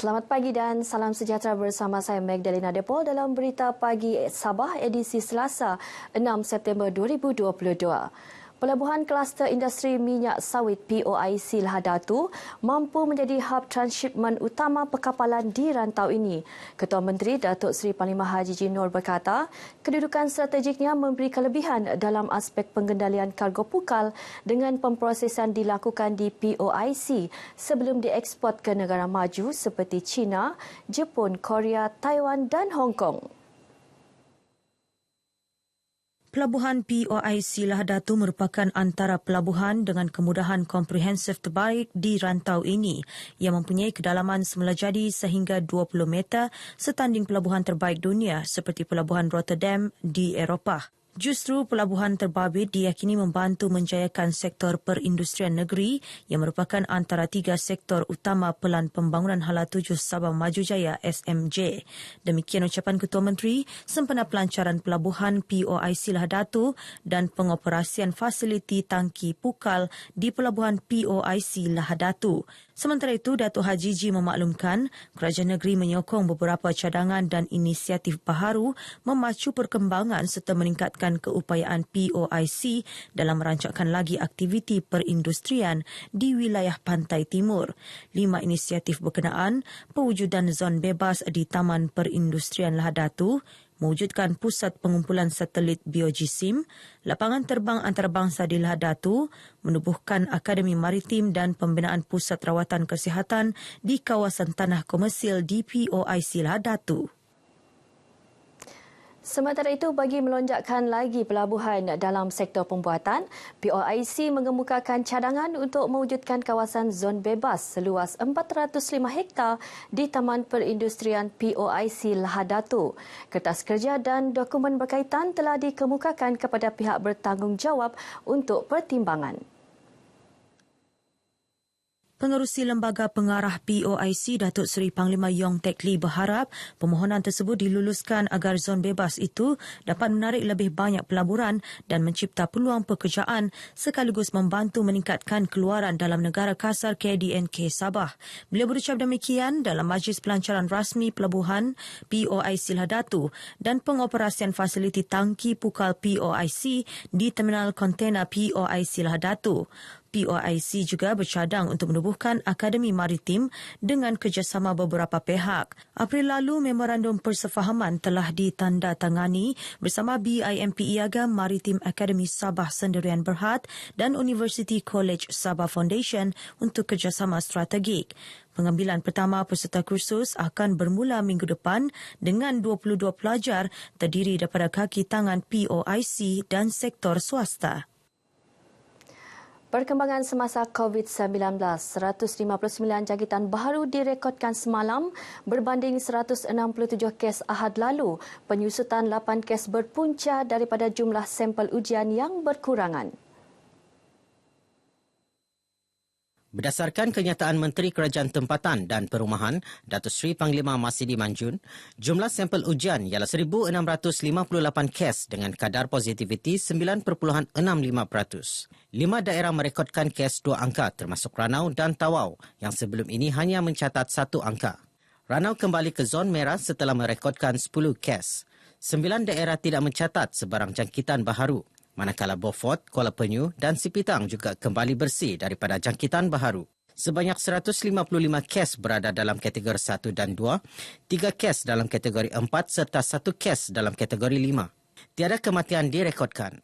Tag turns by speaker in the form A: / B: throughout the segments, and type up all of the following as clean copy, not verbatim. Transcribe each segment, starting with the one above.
A: Selamat pagi dan salam sejahtera bersama saya Magdalena Depol dalam Berita Pagi Sabah edisi Selasa 6 September 2022. Pelabuhan Kluster Industri Minyak Sawit POIC Lahad Datu mampu menjadi hub transshipment utama perkapalan di rantau ini. Ketua Menteri Datuk Seri Panglima Haji Jin Noor berkata, kedudukan strategiknya memberi kelebihan dalam aspek pengendalian kargo pukal dengan pemprosesan dilakukan di POIC sebelum dieksport ke negara maju seperti China, Jepun, Korea, Taiwan dan Hong Kong.
B: Pelabuhan POIC Lahad Datu merupakan antara pelabuhan dengan kemudahan komprehensif terbaik di rantau ini yang mempunyai kedalaman semula jadi sehingga 20 meter setanding pelabuhan terbaik dunia seperti Pelabuhan Rotterdam di Eropah. Justru pelabuhan terbabit diyakini membantu menjayakan sektor perindustrian negeri yang merupakan antara 3 sektor utama Pelan Pembangunan Hala 7 Sabah Maju Jaya SMJ. Demikian ucapan Ketua Menteri sempena pelancaran pelabuhan POIC Lahad Datu dan pengoperasian fasiliti tangki pukal di pelabuhan POIC Lahad Datu. Sementara itu, Datuk Haji Ji memaklumkan kerajaan negeri menyokong beberapa cadangan dan inisiatif baharu memacu perkembangan serta meningkatkan keupayaan POIC dalam merancangkan lagi aktiviti perindustrian di wilayah Pantai Timur. 5 inisiatif berkenaan, pewujudan zon bebas di Taman Perindustrian Lahad Datu, mewujudkan pusat pengumpulan satelit biojisim, lapangan terbang antarabangsa di Lahad Datu, menubuhkan Akademi Maritim dan pembinaan pusat rawatan kesihatan di kawasan tanah komersil di POIC Lahad Datu.
A: Sementara itu, bagi melonjakkan lagi pelabuhan dalam sektor pembuatan, POIC mengemukakan cadangan untuk mewujudkan kawasan zon bebas seluas 405 hektar di Taman Perindustrian POIC Lahad Datu. Kertas kerja dan dokumen berkaitan telah dikemukakan kepada pihak bertanggungjawab untuk pertimbangan.
B: Pengerusi Lembaga Pengarah POIC Datuk Seri Panglima Yong Teck Lee berharap permohonan tersebut diluluskan agar zon bebas itu dapat menarik lebih banyak pelaburan dan mencipta peluang pekerjaan sekaligus membantu meningkatkan keluaran dalam negara kasar KDNK Sabah. Beliau berucap demikian dalam majlis pelancaran rasmi pelabuhan POIC Lahad Datu dan pengoperasian fasiliti tangki pukal POIC di Terminal Kontena POIC Lahad Datu. POIC juga bercadang untuk menubuhkan Akademi Maritim dengan kerjasama beberapa pihak. April lalu, memorandum persefahaman telah ditandatangani bersama BIMP Iagam Maritim Akademi Sabah Sendirian Berhad dan University College Sabah Foundation untuk kerjasama strategik. Pengambilan pertama peserta kursus akan bermula minggu depan dengan 22 pelajar terdiri daripada kaki tangan POIC dan sektor swasta.
A: Perkembangan semasa COVID-19, 159 jangkitan baharu direkodkan semalam berbanding 167 kes Ahad lalu. Penyusutan 8 kes berpunca daripada jumlah sampel ujian yang berkurangan.
C: Berdasarkan kenyataan Menteri Kerajaan Tempatan dan Perumahan, Datuk Seri Panglima Masidi Manjun, jumlah sampel ujian ialah 1,658 kes dengan kadar positiviti 9.65%. 5 daerah merekodkan kes 2 angka termasuk Ranau dan Tawau yang sebelum ini hanya mencatat 1 angka. Ranau kembali ke zon merah setelah merekodkan 10 kes. 9 daerah tidak mencatat sebarang jangkitan baharu. Manakala Beaufort, Kuala Penyu dan Sipitang juga kembali bersih daripada jangkitan baharu. Sebanyak 155 kes berada dalam kategori 1 dan 2, 3 kes dalam kategori 4 serta 1 kes dalam kategori 5. Tiada kematian direkodkan.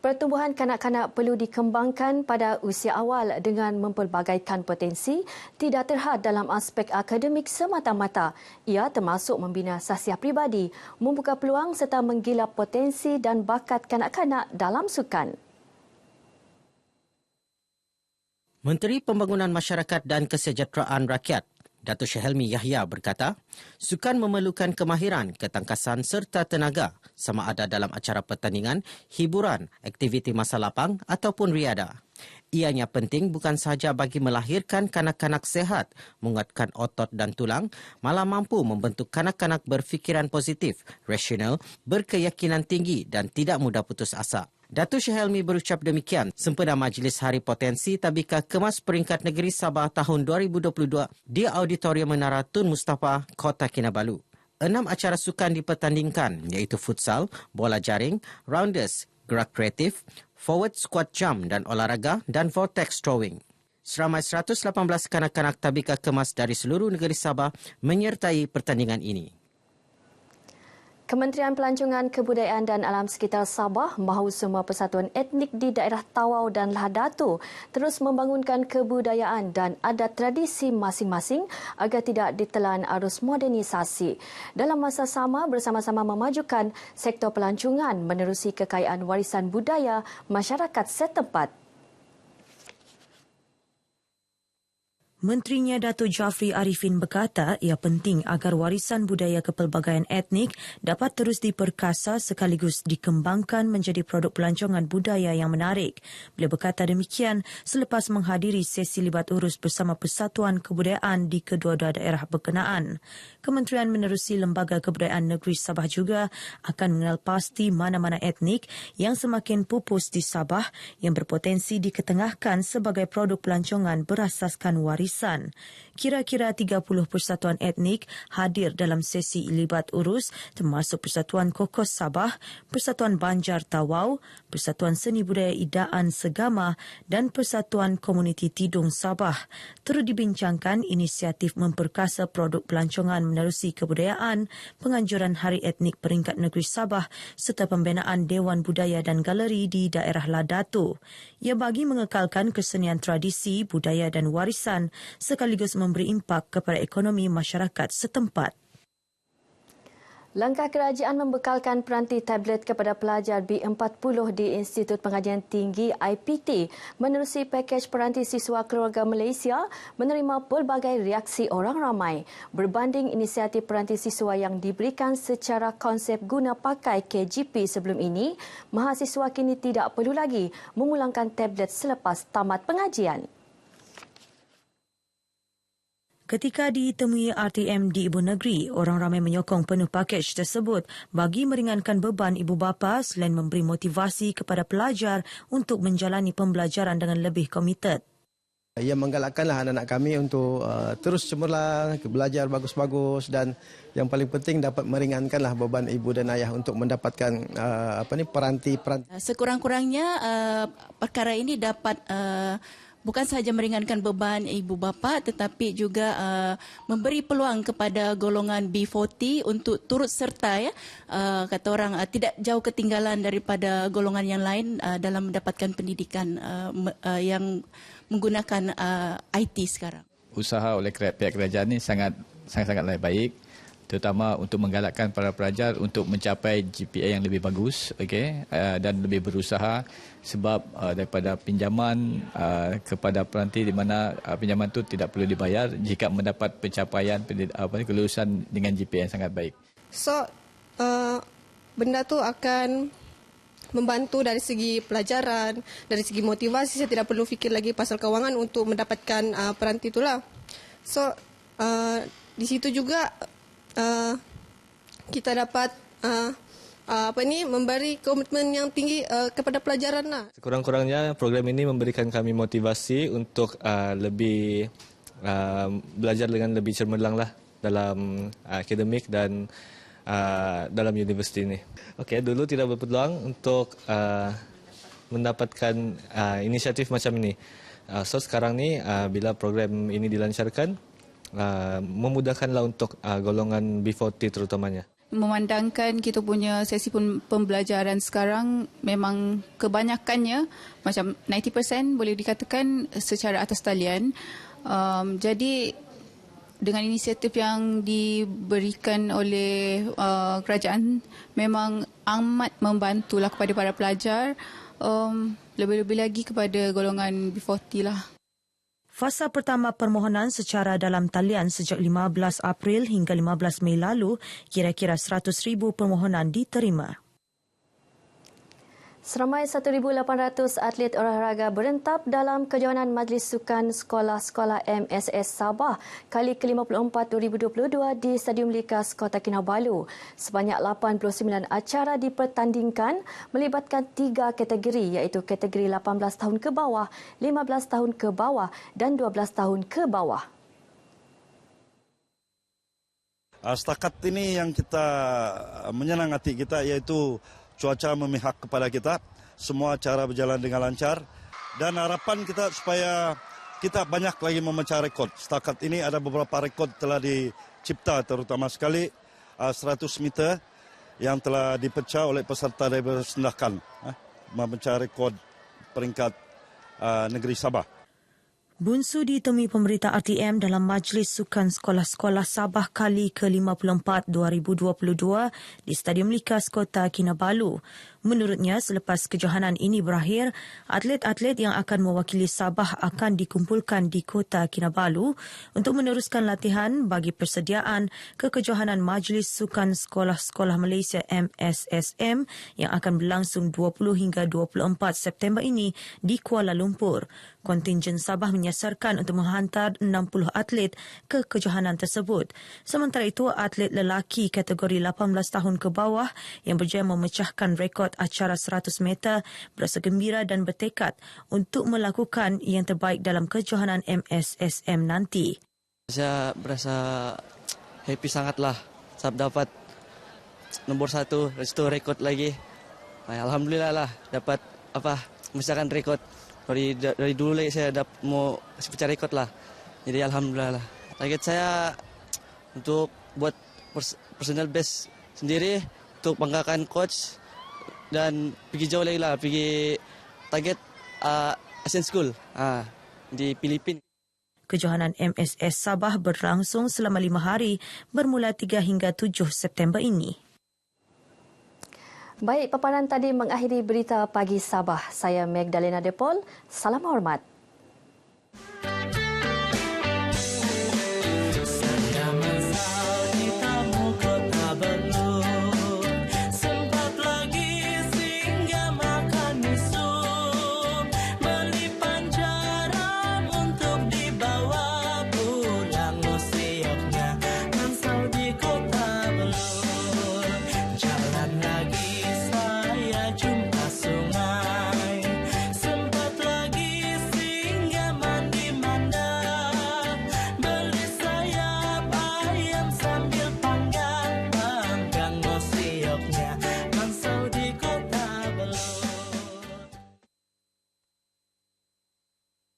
A: Pertumbuhan kanak-kanak perlu dikembangkan pada usia awal dengan mempelbagaikan potensi, tidak terhad dalam aspek akademik semata-mata. Ia termasuk membina sahsiah pribadi, membuka peluang serta menggilap potensi dan bakat kanak-kanak dalam sukan.
C: Menteri Pembangunan Masyarakat dan Kesejahteraan Rakyat Datuk Syahelmi Yahya berkata, sukan memerlukan kemahiran, ketangkasan serta tenaga sama ada dalam acara pertandingan, hiburan, aktiviti masa lapang ataupun riada. Ianya penting bukan sahaja bagi melahirkan kanak-kanak sehat, menguatkan otot dan tulang, malah mampu membentuk kanak-kanak berfikiran positif, rasional, berkeyakinan tinggi dan tidak mudah putus asa. Datuk Syed Helmi berucap demikian sempena Majlis Hari Potensi Tabika Kemas Peringkat Negeri Sabah tahun 2022 di Auditorium Menara Tun Mustafa, Kota Kinabalu. 6 acara sukan dipertandingkan iaitu futsal, bola jaring, rounders, gerak kreatif, forward squat jump dan olahraga dan vortex throwing. Seramai 118 kanak-kanak Tabika Kemas dari seluruh negeri Sabah menyertai pertandingan ini.
A: Kementerian Pelancongan Kebudayaan dan Alam Sekitar Sabah mahu semua persatuan etnik di daerah Tawau dan Lahad Datu terus membangunkan kebudayaan dan adat tradisi masing-masing agar tidak ditelan arus modernisasi. Dalam masa sama, bersama-sama memajukan sektor pelancongan menerusi kekayaan warisan budaya masyarakat setempat.
B: Menterinya Datuk Jafri Arifin berkata ia penting agar warisan budaya kepelbagaian etnik dapat terus diperkasa sekaligus dikembangkan menjadi produk pelancongan budaya yang menarik. Beliau berkata demikian selepas menghadiri sesi libat urus bersama Persatuan Kebudayaan di kedua-dua daerah berkenaan. Kementerian menerusi Lembaga Kebudayaan Negeri Sabah juga akan mengenal pasti mana-mana etnik yang semakin pupus di Sabah yang berpotensi diketengahkan sebagai produk pelancongan berasaskan warisan. Kira-kira 30 persatuan etnik hadir dalam sesi libat urus termasuk Persatuan Kokos Sabah, Persatuan Banjar Tawau, Persatuan Seni Budaya Idaan Segama dan Persatuan Komuniti Tidung Sabah. Turut dibincangkan inisiatif memperkasa produk pelancongan menerusi kebudayaan, penganjuran Hari Etnik Peringkat Negeri Sabah serta pembinaan Dewan Budaya dan Galeri di daerah Lahad Datu. Ia bagi mengekalkan kesenian tradisi, budaya dan warisan sekaligus memberi impak kepada ekonomi masyarakat setempat.
A: Langkah kerajaan membekalkan peranti tablet kepada pelajar B40 di Institut Pengajian Tinggi IPT menerusi pakej peranti siswa keluarga Malaysia menerima pelbagai reaksi orang ramai. Berbanding inisiatif peranti siswa yang diberikan secara konsep guna pakai KGP sebelum ini, mahasiswa kini tidak perlu lagi memulangkan tablet selepas tamat pengajian.
B: Ketika ditemui RTM di Ibu Negeri, orang ramai menyokong penuh pakej tersebut bagi meringankan beban ibu bapa selain memberi motivasi kepada pelajar untuk menjalani pembelajaran dengan lebih komited.
D: Ia menggalakkanlah anak-anak kami untuk terus cemerlang, belajar bagus-bagus dan yang paling penting dapat meringankanlah beban ibu dan ayah untuk mendapatkan peranti.
E: Sekurang-kurangnya perkara ini dapat bukan sahaja meringankan beban ibu bapa tetapi juga memberi peluang kepada golongan B40 untuk turut serta kata orang tidak jauh ketinggalan daripada golongan yang lain dalam mendapatkan pendidikan yang menggunakan IT sekarang.
F: Usaha oleh pihak kerajaan ini sangat-sangatlah baik, terutama untuk menggalakkan para pelajar untuk mencapai GPA yang lebih bagus, dan lebih berusaha sebab daripada pinjaman kepada peranti di mana pinjaman itu tidak perlu dibayar jika mendapat pencapaian kelulusan dengan GPA yang sangat baik.
G: So, benda tu akan membantu dari segi pelajaran, dari segi motivasi. Saya tidak perlu fikir lagi pasal kewangan untuk mendapatkan peranti itulah. So, di situ juga kita dapat memberi komitmen yang tinggi kepada pelajaran lah.
H: Sekurang-kurangnya program ini memberikan kami motivasi untuk lebih belajar dengan lebih cemerlang lah dalam akademik dan dalam universiti ini. Dulu tidak berpeluang untuk mendapatkan inisiatif macam ini. So sekarang ni bila program ini dilancarkan, memudahkanlah untuk golongan B40 terutamanya.
I: Memandangkan kita punya sesi pembelajaran sekarang memang kebanyakannya macam 90% boleh dikatakan secara atas talian. Jadi dengan inisiatif yang diberikan oleh kerajaan memang amat membantulah kepada para pelajar, lebih-lebih lagi kepada golongan B40 lah.
B: Fasa pertama permohonan secara dalam talian sejak 15 April hingga 15 Mei lalu, kira-kira 100,000 permohonan diterima.
A: Seramai 1,800 atlet olahraga berentap dalam kejohanan Majlis Sukan Sekolah-Sekolah MSS Sabah kali ke-54 2022 di Stadium Likas Kota Kinabalu. Sebanyak 89 acara dipertandingkan melibatkan 3 kategori iaitu kategori 18 tahun ke bawah, 15 tahun ke bawah dan 12 tahun ke bawah.
J: Setakat ini yang kita menyenang hati kita iaitu cuaca memihak kepada kita, semua acara berjalan dengan lancar dan harapan kita supaya kita banyak lagi memecah rekod. Setakat ini ada beberapa rekod telah dicipta, terutama sekali 100 meter yang telah dipecah oleh peserta dari bersendakan, memecah rekod peringkat negeri Sabah.
B: Bunsu ditemui pemberita RTM dalam Majlis Sukan Sekolah-Sekolah Sabah kali ke-54 2022 di Stadium Likas Kota Kinabalu. Menurutnya, selepas kejohanan ini berakhir, atlet-atlet yang akan mewakili Sabah akan dikumpulkan di Kota Kinabalu untuk meneruskan latihan bagi persediaan ke kejohanan Majlis Sukan Sekolah-Sekolah Malaysia MSSM yang akan berlangsung 20 hingga 24 September ini di Kuala Lumpur. Kontingen Sabah menyasarkan untuk menghantar 60 atlet ke kejohanan tersebut. Sementara itu, atlet lelaki kategori 18 tahun ke bawah yang berjaya memecahkan rekod acara 100 meter berasa gembira dan bertekad untuk melakukan yang terbaik dalam kejohanan MSSM nanti.
K: Saya berasa happy sangatlah sebab dapat nombor 1, itu rekod lagi. Alhamdulillah lah dapat memecahkan rekod. Dari dulu saya mau pecah rekod lah. Jadi alhamdulillah lah. Target saya untuk buat personal best sendiri, untuk banggakan coach dan pergi jauh lagi lah, pergi target Asian School di Filipina.
B: Kejohanan MSS Sabah berlangsung selama 5 hari bermula 3 hingga 7 September ini.
A: Baik, paparan tadi mengakhiri berita pagi Sabah. Saya Magdalena Depol. Salam hormat.